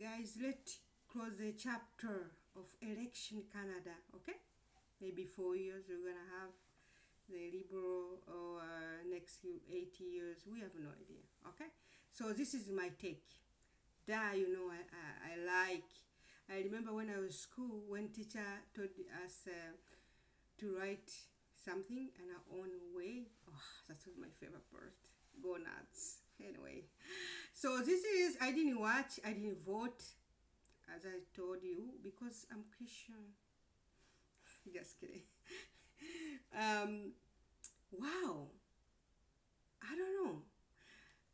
guys, let's close the chapter of election Canada. Okay, maybe 4 years we're gonna have the liberal or next 80 years. We have no idea. Okay, so this is my take. That I like. I remember when I was school, when teacher told us to write something in our own way. Oh, that was my favorite part. Go nuts. Anyway, so this is, I didn't watch, I didn't vote, as I told you, because I'm Christian. Just kidding. um, wow. I don't know.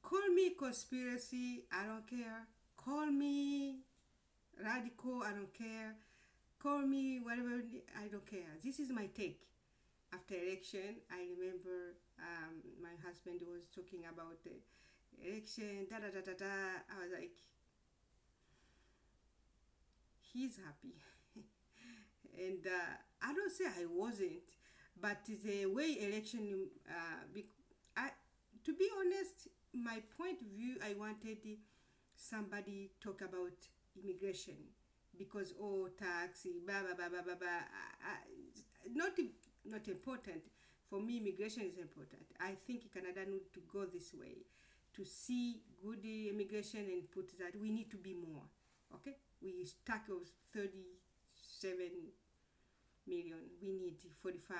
Call me conspiracy, I don't care. Call me radical, I don't care. Call me whatever, I don't care. This is my take. After election, I remember my husband was talking about the election, da da da da da. I was like, he's happy. And I don't say I wasn't, but the way election, to be honest, my point of view, I wanted somebody talk about immigration because taxi, blah blah blah blah blah blah. Not not important for me. Immigration is important. I think Canada need to go this way to see good immigration and put that we need to be more. Okay, we stuck of 37 million. We need 45.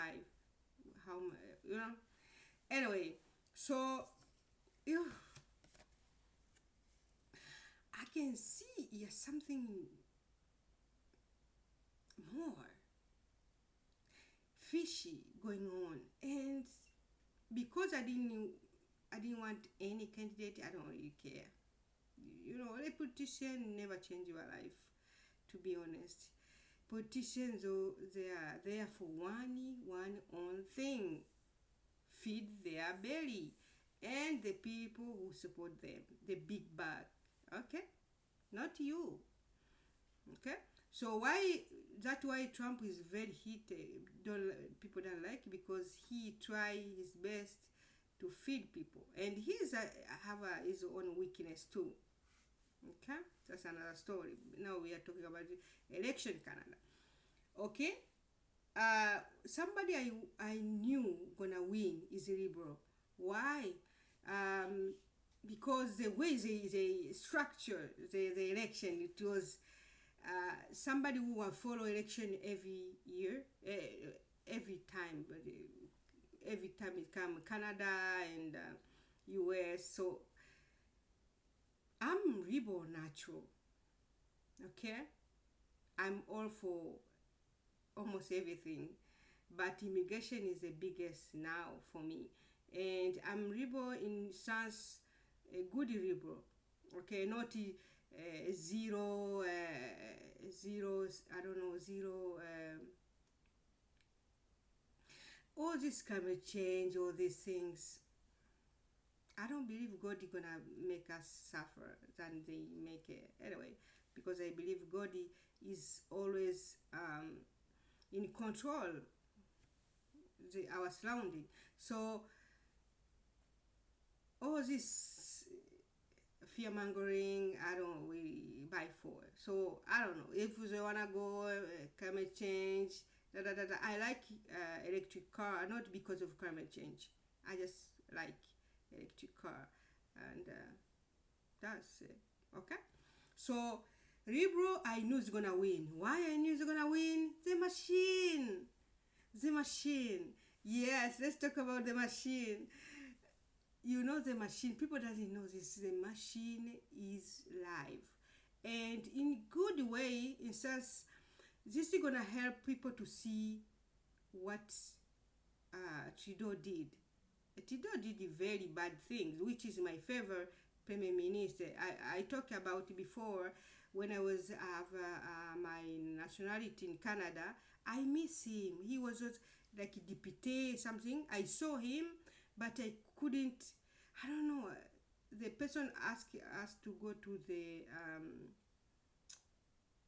How Anyway, so you I can see yes something more fishy going on, and because I didn't want any candidate, I don't really care. A politician never change your life, to be honest. Politicians, they are there for one own thing: feed their belly and the people who support them, the big bag. Okay, not you. Okay, so that's why Trump is very heated. Don't People don't like, because he try his best to feed people, and he's have his own weakness too. Okay, that's another story. Now we are talking about election Canada. Okay, somebody I knew gonna win is liberal. Why? Um, because the way they structure the election, it was somebody who will follow election every year, every time, but every time it come Canada and US. So I'm reborn natural. Okay, I'm all for almost everything, but immigration is the biggest now for me, and I'm reborn in sense a good rebel. Okay, not zero, zeros. I don't know, zero. All this climate change, all these things. I don't believe God is gonna make us suffer than they make it anyway, because I believe God is always in control our surrounding. So all this fear mongering, I don't really buy for. So I don't know if they wanna go climate change. Da, da, da, da. I like electric car, not because of climate change. I just like electric car, and that's it. Okay, so Rebro, I knew is gonna win. Why I knew is gonna win? The machine. Yes, let's talk about the machine. The machine, people doesn't know this. The machine is live, and in good way, in sense, this is gonna help people to see what Trudeau did. Trudeau did very bad things, which is my favorite Prime Minister. I talked about it before when I was have my nationality in Canada. I miss him. He was just like a deputy something. I saw him, but I couldn't. I don't know. The person asked us to go to the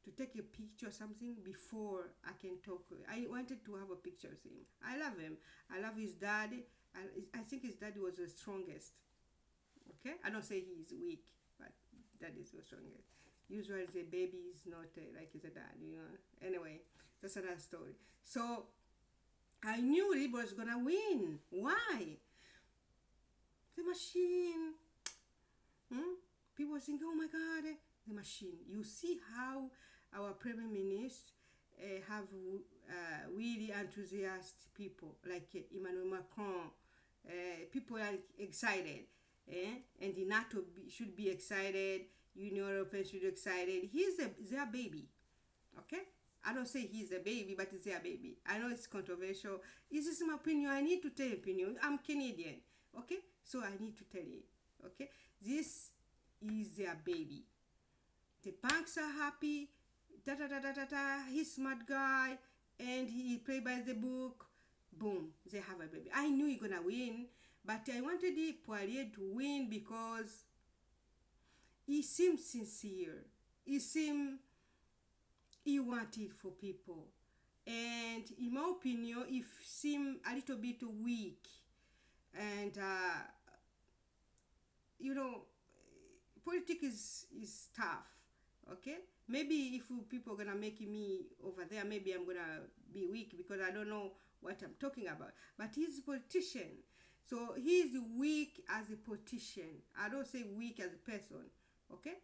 to take a picture or something before I can talk. I wanted to have a picture of him. I love him. I love his dad. I think his dad was the strongest. Okay, I don't say he's weak, but that is the strongest. Usually the baby is not like the dad, you know. Anyway, that's another story. So I knew Libra was gonna win. Why? The machine. Hmm? People think, oh my God, the machine. You see how our Prime Minister have really enthusiastic people like Emmanuel Macron. People are excited, and the NATO should be excited. Union European should be excited. Their baby, okay? I don't say he's a baby, but it's their baby. I know it's controversial. This is my opinion. I need to tell you opinion. I'm Canadian, okay? So I need to tell you, okay? This is their baby. The banks are happy. Da da da da da da. He's smart guy, and he play by the book. Boom, they have a baby. I knew he's gonna win, but I wanted Poirier to win because he seemed sincere. He wanted for people, and in my opinion, he seemed a little bit weak, and you know, politics is tough. Okay, maybe if people are gonna make me over there, maybe I'm gonna be weak because I don't know what I'm talking about. But he's a politician, so he's weak as a politician. I don't say weak as a person. Okay,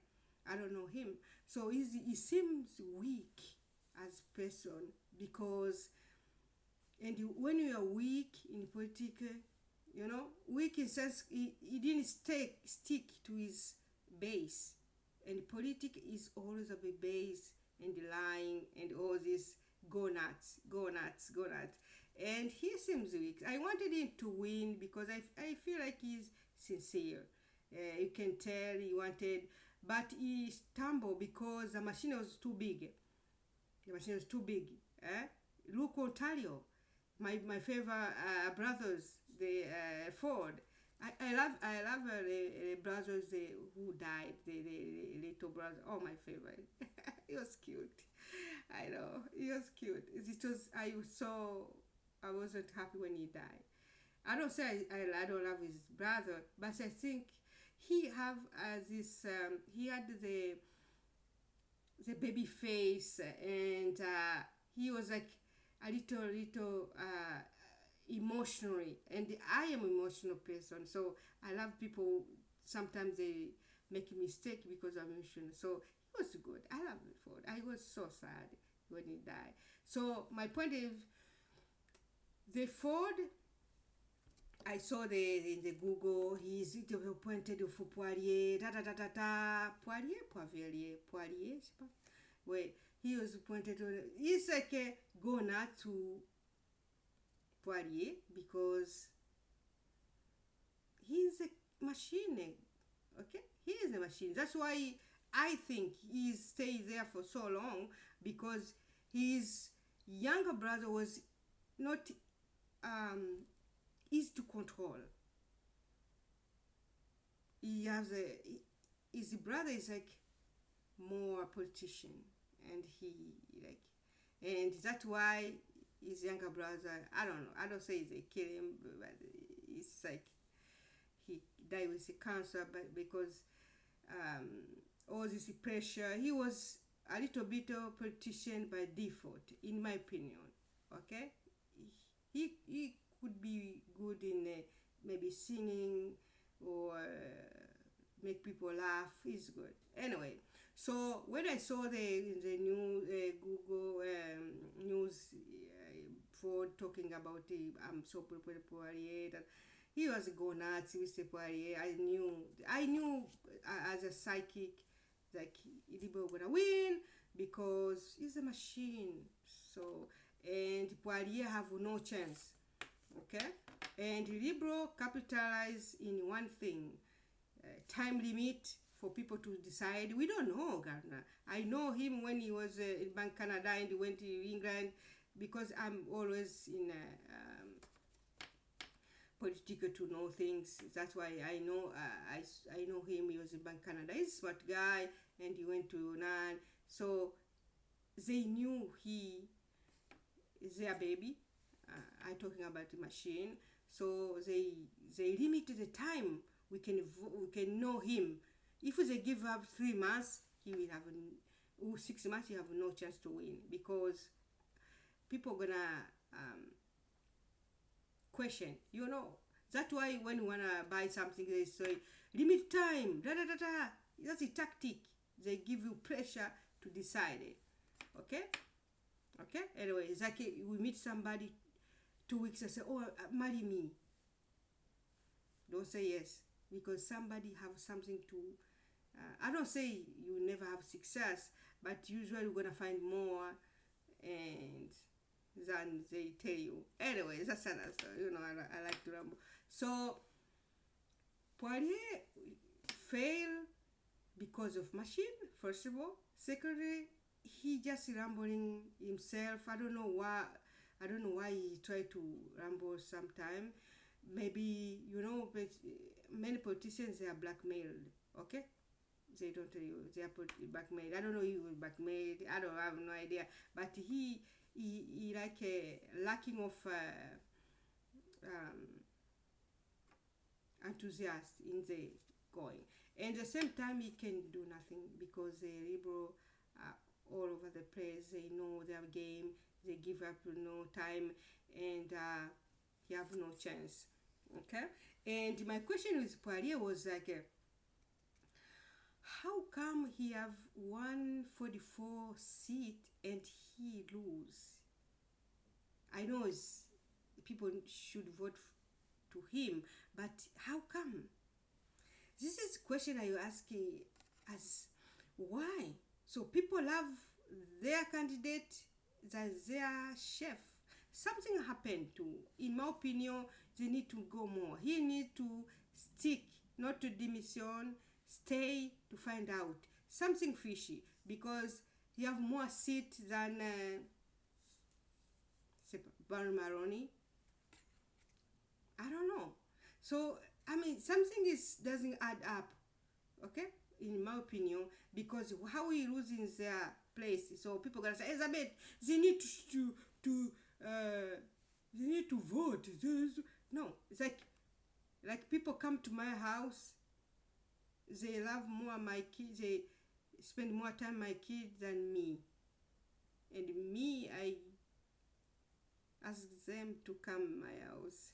I don't know him, so he seems weak as a person because, and when you are weak in politics, you know, weak in sense he didn't stick to his base, and politics is always a bit base and the lying and all this go nuts, go nuts, go nuts. And he seems weak. I wanted him to win because I feel like he's sincere. You can tell he wanted, but he stumbled because the machine was too big. The machine was too big. Look, Ontario, my favorite brothers, the Ford. I love the brothers who died, the little brother. Oh, my favorite. He was cute. I know, he was cute. I wasn't happy when he died. I don't say I don't love his brother, but I think he have this. He had the baby face, and he was like a little emotionally, and I am an emotional person, so I love people. Sometimes they make a mistake because I'm emotional. So he was good. I love Ford. I was so sad when he died. So my point is, the Ford, I saw in the Google, he's appointed for Poirier, da da da da da, Poirier, je sais pas. Wait, he was appointed to, he's like a gonna to Poirier because he's a machine, okay? He is a machine. That's why I think he stayed there for so long, because his younger brother was not easy to control. His brother is like more a politician, and and that's why his younger brother, I don't know, I don't say they kill him, but it's like he died with cancer, but because all this pressure, he was a little bit of a politician by default, in my opinion. Okay, he could be good in maybe singing or make people laugh. He's good. Anyway, so when I saw the new Google news for talking about the so Poirier, that he was going nuts with the Poirier, I knew as a psychic, like Libo gonna win because he's a machine. So, and Poirier have no chance. Okay, and Libro capitalize in one thing: time limit for people to decide. We don't know Gardner. I know him when he was in Bank Canada and he went to England, because I'm always in political to know things. That's why I know I know him. He was in Bank Canada. He's a smart guy, and he went to Nan. So they knew he is their baby. I'm talking about the machine. So they limited the time we can know him. If they give up 3 months, he will have 6 months. He have no chance to win because people gonna question. That's why when you wanna buy something, they say limit time. Da da da da. That's a tactic. They give you pressure to decide it. Okay. Okay. Anyway, it's like we meet somebody 2 weeks and say, "Oh, marry me." Don't say yes because somebody have something to. I don't say you never have success, but usually you're gonna find more and than they tell you. Anyway, that's another story. I like to ramble. So Poirier failed because of machine. First of all, secondly, he just rambling himself. I don't know why. I don't know why he tried to ramble sometime. Maybe but many politicians they are blackmailed. Okay, they don't tell you they are blackmailed. I don't know if he was blackmailed. I don't have no idea. But he like a lacking of enthusiasm in the going. And at the same time, he can do nothing because the liberal are all over the place. They know their game. They give up no time, and he have no chance. Okay. And my question with Poirier was like, how come he have 144 seat and he lose? I know people should vote to him, but how come? This is a question I asking as why? So people love their candidate than their chef. Something happened to, in my opinion, they need to go more. He need to stick, not to demission, stay to find out. Something fishy because he have more seat than Baron Maroni. I don't know. So I mean, something doesn't add up. Okay, in my opinion, because how he losing their place. So people gonna say, Elizabeth, they need to they need to vote. No, it's like people come to my house. They love more my kids. They spend more time my kids than me. And me, I ask them to come my house.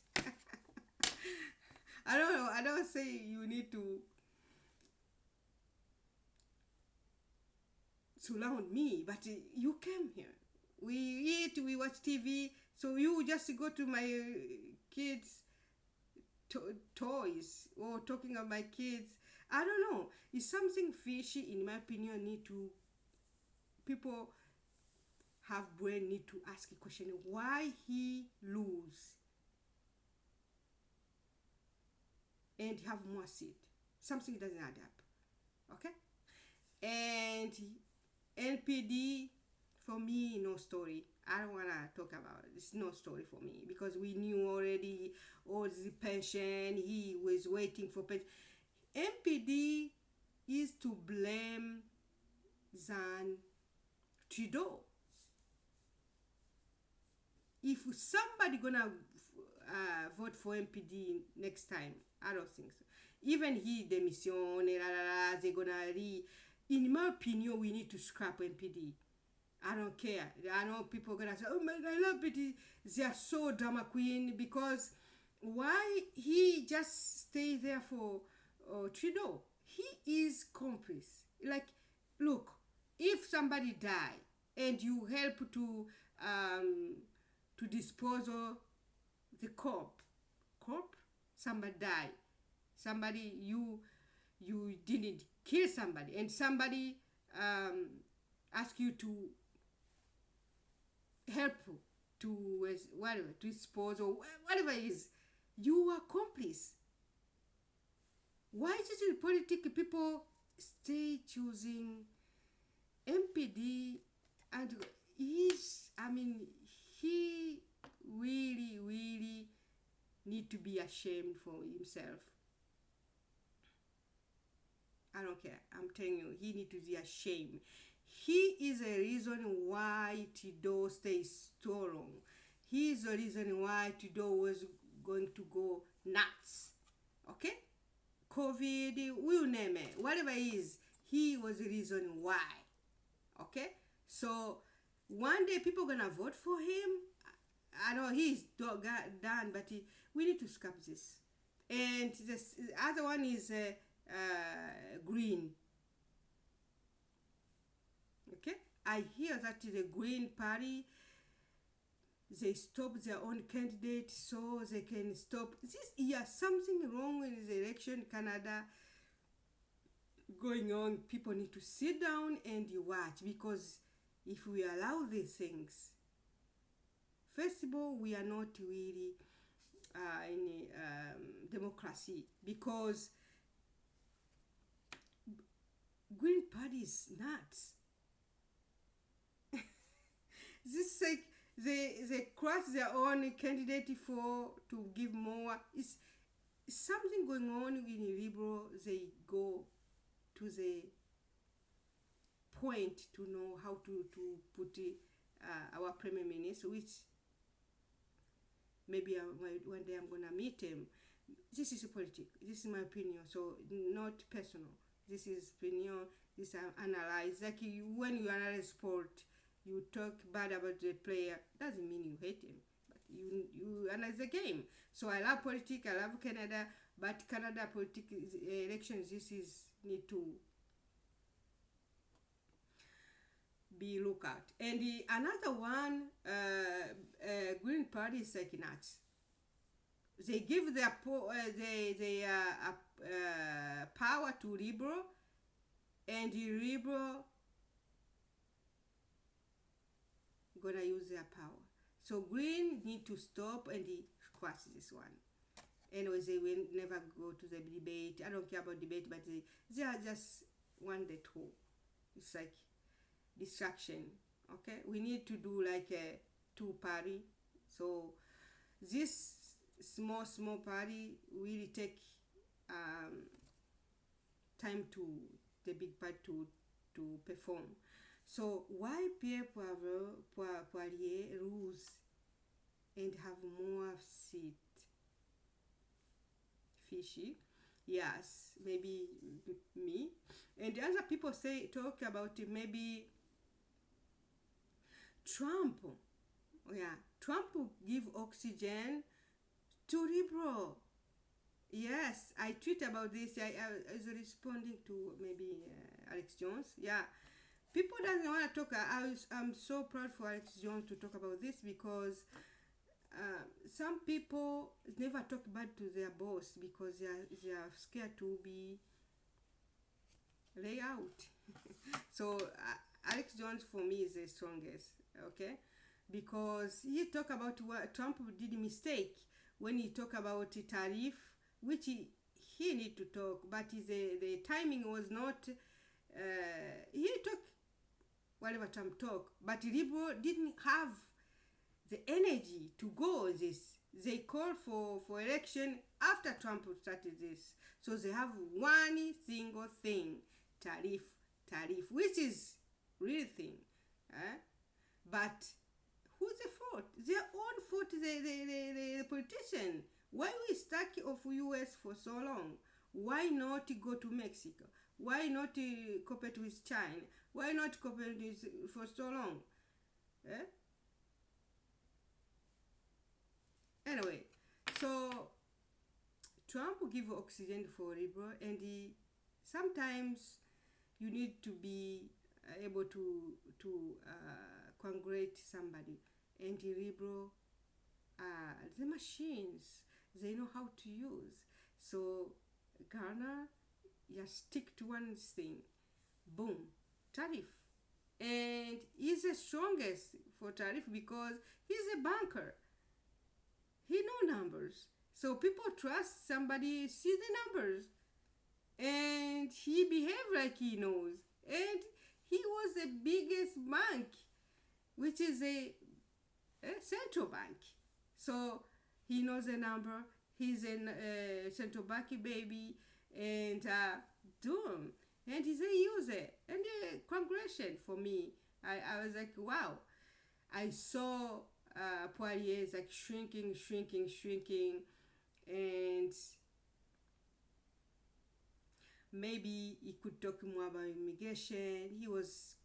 I don't know. I don't say you need to surround me, but you came here. We eat, we watch TV. So you just go to my kids' toys or talking of my kids. I don't know. It's something fishy, in my opinion. Need to people have brain need to ask a question: why he lose and have more seat? Something doesn't add up. Okay, and NPD for me no story. I don't wanna talk about it. It's no story for me because we knew already all the pension. He was waiting for pension. NPD is to blame than Trudeau. If somebody gonna vote for NPD next time, I don't think so. Even he demission, they gonna in my opinion, we need to scrap NPD. I don't care. I know people gonna say, "Oh my, I love NPD." They are so drama queen because why he just stay there for Trudeau? He is complice. Like, look, if somebody die and you help to dispose of the corp, somebody die, somebody you didn't kill somebody, and somebody ask you to help to whatever to dispose or whatever it is, you are complice. Why is it in politics people stay choosing MPD and he really need to be ashamed for himself. I don't care. I'm telling you, he need to be ashamed. He is a reason why Trudeau stays so long. He is the reason why Trudeau was going to go nuts. Okay? COVID, we'll name it. Whatever it is, he was the reason why. Okay, so one day people gonna vote for him. I know he's done, but we need to scrap this. And this other one is green. Okay, I hear that the Green Party, they stop their own candidate so they can stop this. Yeah, something wrong in the election Canada going on. People need to sit down and watch, because if we allow these things, first of all, we are not really in democracy, because Green Party is nuts. This like they cross their own candidate for to give more. It's something going on in Liberal. They go to the point to know how to put our Premier Minister, which maybe one day I'm gonna meet him. This is a politics. This is my opinion, so not personal. This is opinion. This I analyze. Like when you analyze sport, you talk bad about the player. Doesn't mean you hate him, but you analyze the game. So I love politics. I love Canada, but Canada politics elections. This is need to be looked at. And another one, Green Party is like nuts. They give their power to Liberal, and the Liberal gonna use their power. So Green need to stop and squash this one. Anyways, they will never go to the debate. I don't care about debate, but they are just one day two. It's like distraction. Okay, we need to do like a two party. So this small party really take time to the big party to perform. So why Pierre Poirier lose and have more seat? Fishy. Yes, maybe me. And the other people talk about maybe Trump. Yeah, Trump give oxygen to Liberal. Yes, I tweet about this. I was responding to maybe Alex Jones. Yeah, people doesn't want to talk. I'm so proud for Alex Jones to talk about this, because some people never talk bad to their boss because they are scared to be lay out. So Alex Jones for me is the strongest. Okay, because he talk about what Trump did a mistake when he talk about the tariff, which he need to talk, but the timing was not. He talk whatever Trump talk, but Liberal didn't have the energy to go on this. They called for election after Trump started this, so they have one single thing: tariff, which is real thing. But who's the fault? Their own fault. The politician. Why we stuck of US for so long? Why not go to Mexico? Why not cooperate with China? Why not cooperate with for so long? Anyway, so Trump will give oxygen for Liberal, and sometimes you need to be able to congratulate somebody, and the Liberal, the machines, they know how to use. So Ghana, just stick to one thing. Boom, tariff. And he's the strongest for tariff because he's a banker. He know numbers. So people trust somebody, see the numbers. And he behave like he knows. And he was the biggest bank, which is a central bank. So he knows the number. He's a central bank baby, and doom. And he's a user. And congratulations for me. I was like, wow. I saw Poirier is like shrinking, and maybe he could talk more about immigration. He was,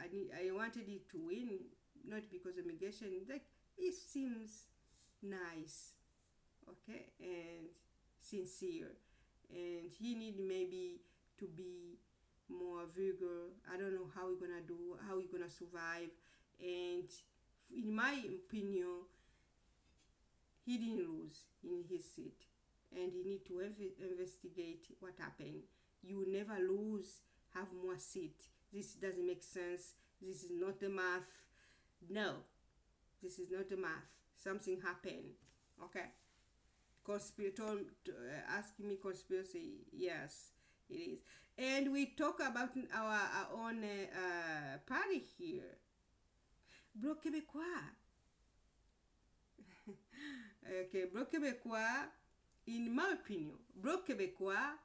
I wanted it to win, not because of immigration. Like, he seems nice, okay, and sincere, and he need maybe to be more vigor. I don't know how he gonna do, how he gonna survive, and in my opinion, he didn't lose in his seat, and he need to investigate what happened. You never lose, have more seat. This doesn't make sense. This is not a math. No, this is not a math. Something happened. Okay. Conspirator asking me conspiracy. Yes, it is. And we talk about our own party here. Bro Quebecois. Okay, Bro Quebecois, in my opinion, Bro Quebecois,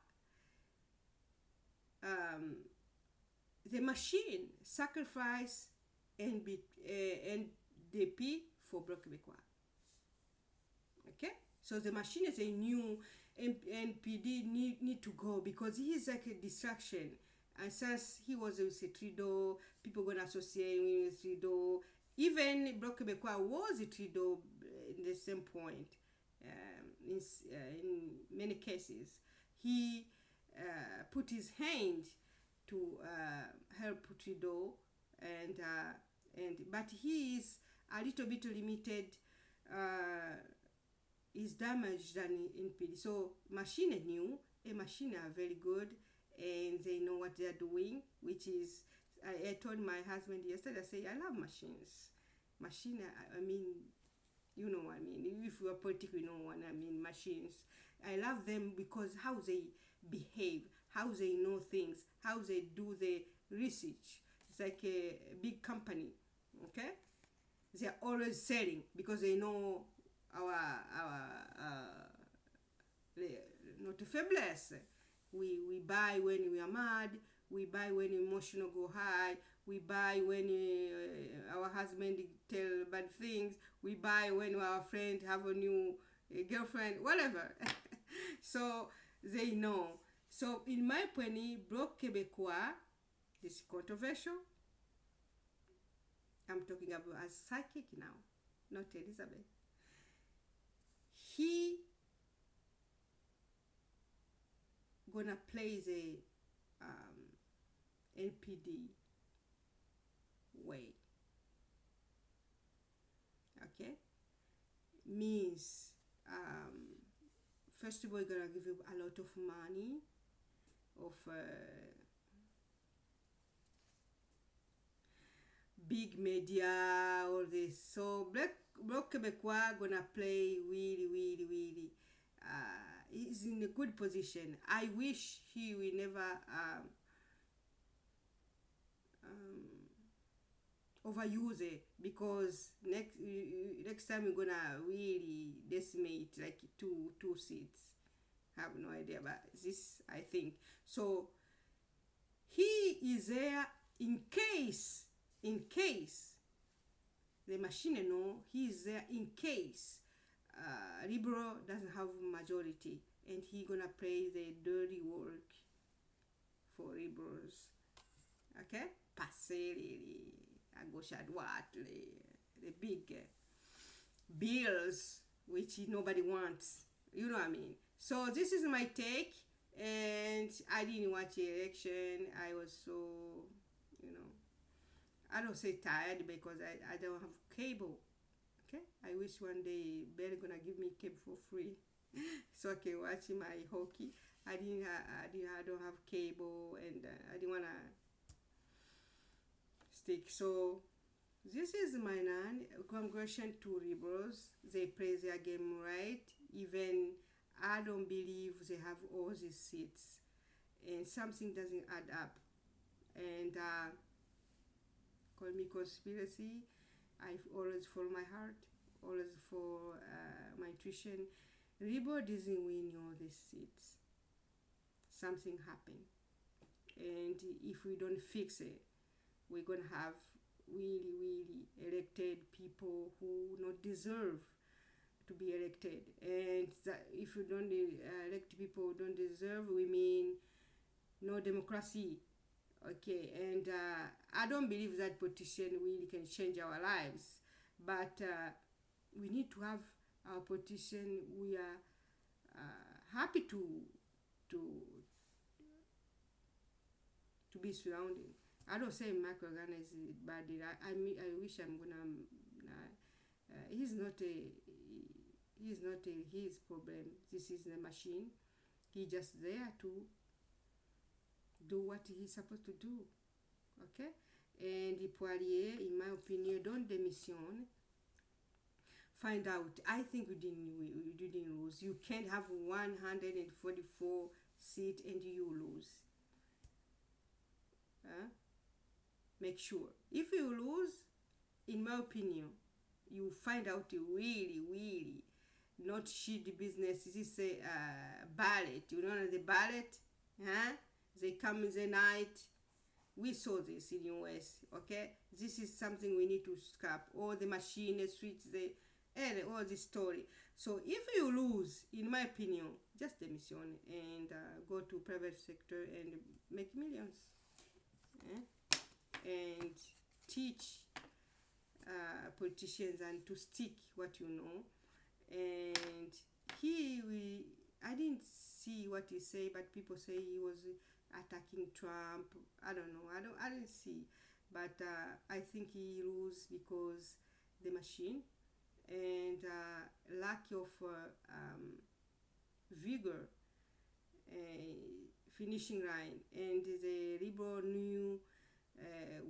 um, the machine sacrifice NDP for Bro Quebecois. Okay, so the machine is a new NPD need to go because he is like a distraction. And since he was with Trudeau, people gonna associate him with Trudeau. Even Bloc Québécois was a Trudeau in the same point. In many cases, he put his hand to help Trudeau, and but he is a little bit limited. Is damaged than in PD. So machine is new, a machine are very good, and they know what they are doing, which is I told my husband yesterday, I say I love machines. Machine, I mean, you know what I mean. If you are political, you know what I mean. Machines, I love them because how they behave, how they know things, how they do the research. It's like a big company, okay? They are always selling because they know our not faiblesse. We buy when we are mad. We buy when emotional go high. We buy when our husband tell bad things. We buy when our friend have a new girlfriend, whatever. So they know. So in my opinion, Bloc Québécois is controversial. I'm talking about as psychic now, not Elizabeth. He gonna play the NPD way. Okay, means first of all, gonna give you a lot of money, of big media, all this. So Bloc Québécois gonna play really. He's in a good position. I wish he will never overuse it, because next time we're gonna really decimate like two seats. I have no idea about this. I think so. He is there in case the machine know he is there in case Liberal doesn't have majority, and he gonna play the dirty work for Liberals. Okay, passer à gauche à droite, the big bills which nobody wants. You know what I mean? So this is my take, and I didn't watch the election. I was so, I don't say tired because I don't have cable. Okay, I wish one day Bell gonna give me cable for free, so I can watch my hockey. I don't have cable, and I didn't wanna stick. So this is my nan. Congratulations to Liberals. They play their game right. Even I don't believe they have all these seats, and something doesn't add up. And call me conspiracy. I always follow my heart, always for my intuition. Liberal doesn't win all these seats. Something happened, and if we don't fix it, we're gonna have really elected people who not deserve to be elected. And if you don't elect people who don't deserve, we mean no democracy. Okay, and I don't believe that politician really can change our lives, but we need to have our politician we are happy to to be surrounding. I don't say microorganize it badly. I wish I'm gonna. He's not a. He's not a his problem. This is the machine. He's just there to do what he's supposed to do. Okay? And Poirier, in my opinion, don't démissionne. Find out. I think you didn't lose. You can't have 144 seat and you lose. Huh? Make sure. If you lose, in my opinion, you find out really not shitty business. This is a ballot. You know the ballot? Huh? They come in the night. We saw this in US. Okay? This is something we need to scrap. All the machine, the switch, and all this story. So if you lose, in my opinion, just demission and go to private sector and make millions. And teach politicians and to stick what you know. And I didn't see what he said, but people say he was attacking Trump. I don't know. I didn't see, but I think he lose because the machine and lack of vigor, finishing line, and the liberal knew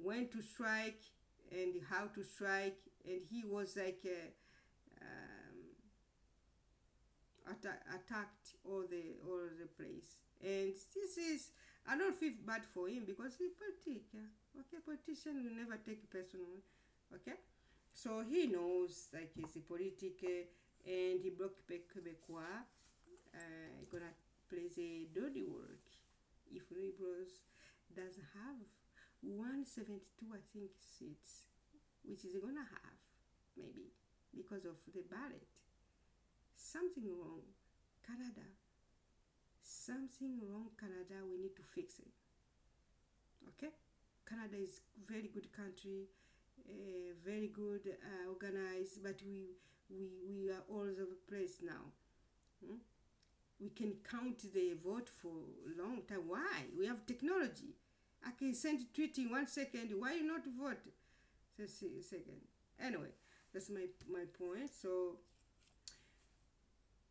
when to strike and how to strike, and he was like attacked all the place. And this is, I don't feel bad for him because he's politic. Yeah? Okay, politician will never take it personal. Okay, so he knows like he's a politic, and he block Quebecois. Gonna play the dirty work if liberals doesn't have 172, I think, seats, which is gonna have maybe because of the ballot. Something wrong, Canada. Something wrong, Canada. We need to fix it. Okay, Canada is very good country, very good organized, but we are all over the place now. Hmm? We can count the vote for a long time. Why? We have technology. I can send a tweet in 1 second. Why not vote? Just a second. Anyway, that's my point. So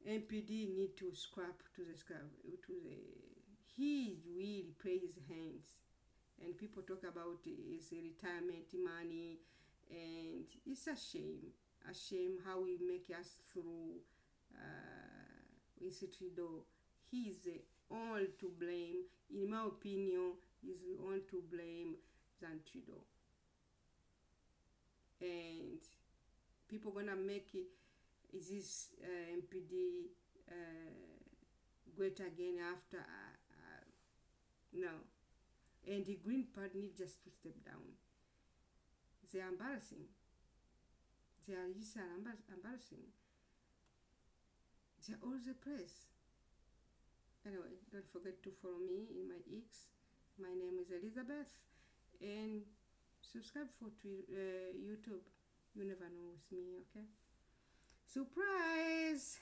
MPD need to scrap to the he really plays his hands, and people talk about his retirement money, and it's a shame how he make us through Trudeau. He is the only to blame, in my opinion. He's the only to blame than Trudeau, and people gonna make it. Is this MPD great again after? No. And the Green Party need just to step down. They are embarrassing. They are just embarrassing. They are all the press. Anyway, don't forget to follow me in my X. My name is Elizabeth. And subscribe for YouTube. You never know with me, okay? Surprise!